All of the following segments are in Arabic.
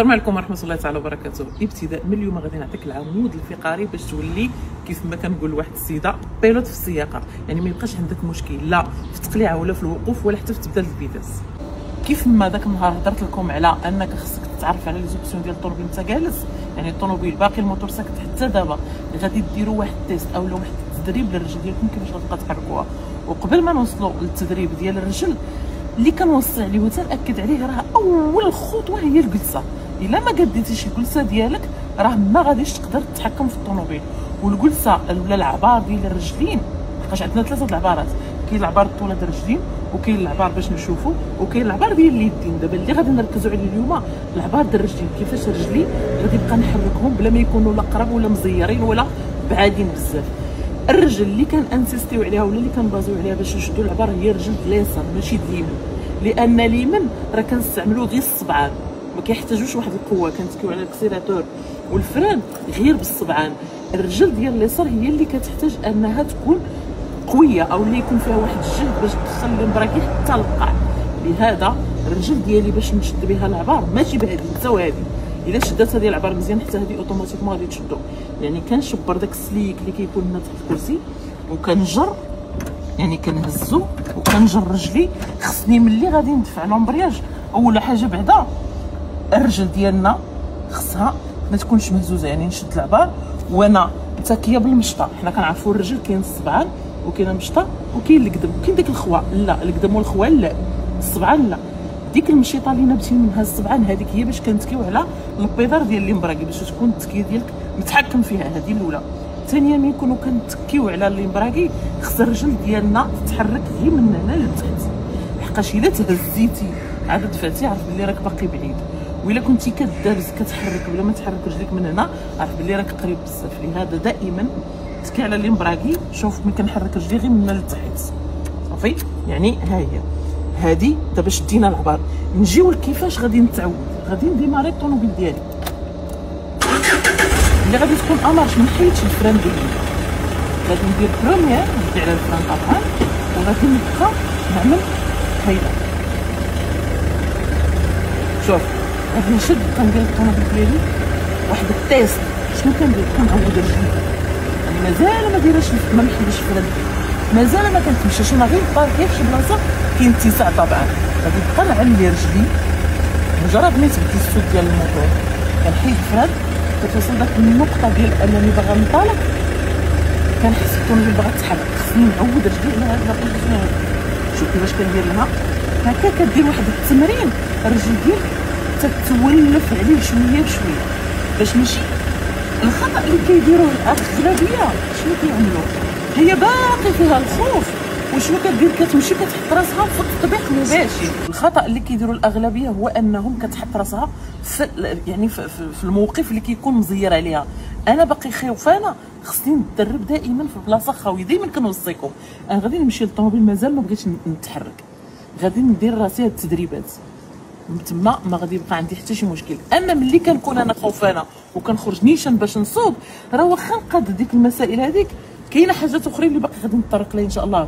السلام عليكم ورحمه الله تعالى وبركاته. ابتداء من اليوم غادي نعطيك العمود الفقري باش تولي كيف ما كنقول لواحد السيده بيلوت في السياقه، يعني ما يبقاش عندك مشكل لا في التقليعه ولا في الوقوف ولا حتى في تبدل الفيتاس. كيف ما داك النهار هضرت لكم على انك خصك تتعرف على لي زوبسيون ديال الطوموبيل انت جالس، يعني الطوموبيل باقي الموتور ساكت حتى دابا، غادي ديروا واحد التيست او واحد التدريب للرجل ديالكم كيفاش غتبقى تحركوها. وقبل ما نوصلوا للتدريب ديال الرجل اللي كنوصي عليه وتنأكد عليه، راه اول خطوه هي الجلسه. الا ما قديتيش الجلسه ديالك راه ما غاديش تقدر تتحكم في الطوموبيل. والجلسه ولا العبار ديال الرجلين، حيت عندنا ثلاثه العبارات، كاين العبار الطوله ديال الرجلين، وكاين العبار باش نشوفوا، وكاين العبار ديال اليدين. دابا اللي غادي نركزوا عليه اليوم العبار ديال الرجلين، كيفاش الرجلين غادي نبقى نحركهم بلا ما يكونوا لا قراب ولا مزيرين ولا بعادين بزاف. الرجل اللي كان انسيستيو عليها ولا اللي كنبازيو عليها باش نشدوا العبار هي الرجل اليسار ماشي اليمين، لان اليمين راه كنستعملوا غير الصبعان، ما كيحتاجوش واحد القوه، كنتكيو على الاكسيلاتور والفران غير بالصبعان. الرجل ديال اليسار هي اللي كتحتاج انها تكون قويه او اللي يكون فيها واحد الجهد باش تدخل الامبراكي حتى للقاع. لهذا الرجل ديالي باش نشد بها العبار ماشي بهذه حتى وهذه، الا شدات هذه العبار مزيان حتى هذه اوتوماتيكمون غادي تشدو. يعني كنشبر داك السليك اللي كيكون لنا تحت الكرسي وكنجر، يعني كنهزو وكنجر رجلي. خصني ملي غادي ندفع لومبرياج اول حاجه بعدا الرجل ديالنا خصها ما تكونش مهزوزه، يعني نشد العبار وانا متكيه بالمشطه. حنا كنعرفوا الرجل كاين الصبعان وكاين المشطه وكاين القدم وكاين ديك الخوا، لا القدم والخوان لا، الصبعان لا. ديك المشيطه اللي نابتين منها الصبعان هذيك هي باش كنتكيو على البيدار ديال الامبراكي باش تكون التكيه ديالك متحكم فيها. هذه الاولى. ثانيا ملي نكونوا كنتكيو على الامبراكي خص الرجل ديالنا تتحرك غير من هنا لتحت، لحقاش الا تهزيتي عاد دفعتي عرف بلي راك باقي بعيد، وإلا كنتي كدابز كتحرك بلا ما تحرك رجليك من هنا عرف بلي راك قريب بزاف. لهذا دائما تكي على الامبراكي. شوف ملي كنحرك رجلي غير من هنا لتحت صافي. يعني ها هي هادي دابا شدينا العبار. نجيو لكيفاش غادي نتعود. غادي نديماري الطوموبيل ديالي، اللي غادي تكون امارش ما نحيدش الفران ديالي، غادي ندير بروميير ندير على الفران طبعا، وغادي نبقى نعمل هيدا. شوف غادي نشد كندير الطوموبيل ديالي واحد التيست. شنو كندير؟ كنعود رجلي، يعني مازال ما دايرهاش ما نحيدش الفران ديالي، مازال ما كنتمشاش، انا غير باركي في شي بلاصه كاين اتساع طبعا. غادي نبقى نعلي رجلي مجرد ما يثبت الصوت ديال الموتور كنحيد الفران، كتوصل داك النقطه ديال انني باغا ننطلق كنحس الطوموبيل باغا تحرك. خصني نعود رجلي على هاد البوزيسيون هادي. شوف كيفاش كندير لها هكا، كدير واحد التمرين الرجل ديالك تتولف عليه شويه بشويه باش ماشي الخطا اللي كيديروه الاغلبيه. شنو كيعملوا؟ هي باقي فيها الخوف وشنو كدير؟ كتمشي كتحط راسها في التطبيق المباشر. الخطا اللي كيديروا الاغلبيه هو انهم كتحط راسها في يعني في الموقف اللي كيكون مزير عليها. انا باقي خاوفانه، خصني نتدرب دائما في بلاصه خاويه. دائما كنوصيكم انا غادي نمشي للطوموبيل مازال ما بغيتش نتحرك، غادي ندير راسي هاد التدريبات من تما ما غادي يبقى عندي حتى شي مشكل. اما ملي كنكون انا خوفانه وكنخرج نيشان باش نصوب، راه واخا نقاد ديك المسائل هذيك كاينه حاجات اخرين اللي باقي غادي نتطرق لها ان شاء الله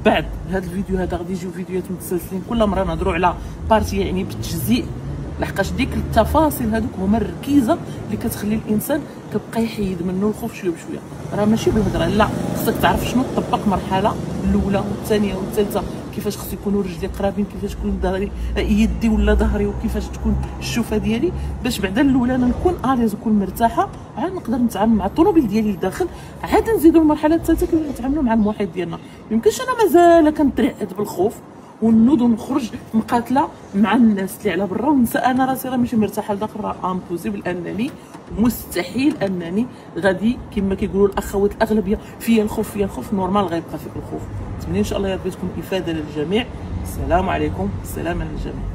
بعد هذا الفيديو هذا. غادي يجيو فيديوهات متسلسلين كل مره نهضروا على بارتي يعني بالتجزيء، لحقاش ديك التفاصيل هذوك هما الركيزه اللي كتخلي الانسان كيبقى يحيد منه الخوف شويه بشويه. راه ماشي بالهضره، لا خصك تعرف شنو تطبق مرحله الاولى والثانيه والثالثه، كيفاش خص يكونوا رجلي قرابين، كيفاش تكون ظهري يدي ولا ظهري، وكيفاش تكون الشوفه ديالي، باش بعدا الاولى انا نكون اليز نكون مرتاحه، عاد نقدر نتعامل مع الطوموبيل ديالي لداخل. عاد نزيدوا المرحله الثالثه كيفاش نتعاملوا مع المحيط ديالنا. يمكنش انا مازال كنترعد بالخوف ونوض ونخرج مقاتله مع الناس اللي على برا ونسى انا راسي راه ماشي مرتاحه لداخل. راه امبوسيبل انني مستحيل انني غادي كما كيقولوا الاخوات الاغلبيه فيا الخوف نورمال غيبقى فيك الخوف. نتمنى ان شاء الله يا ربي تكون افاده للجميع. السلام عليكم، السلام على الجميع.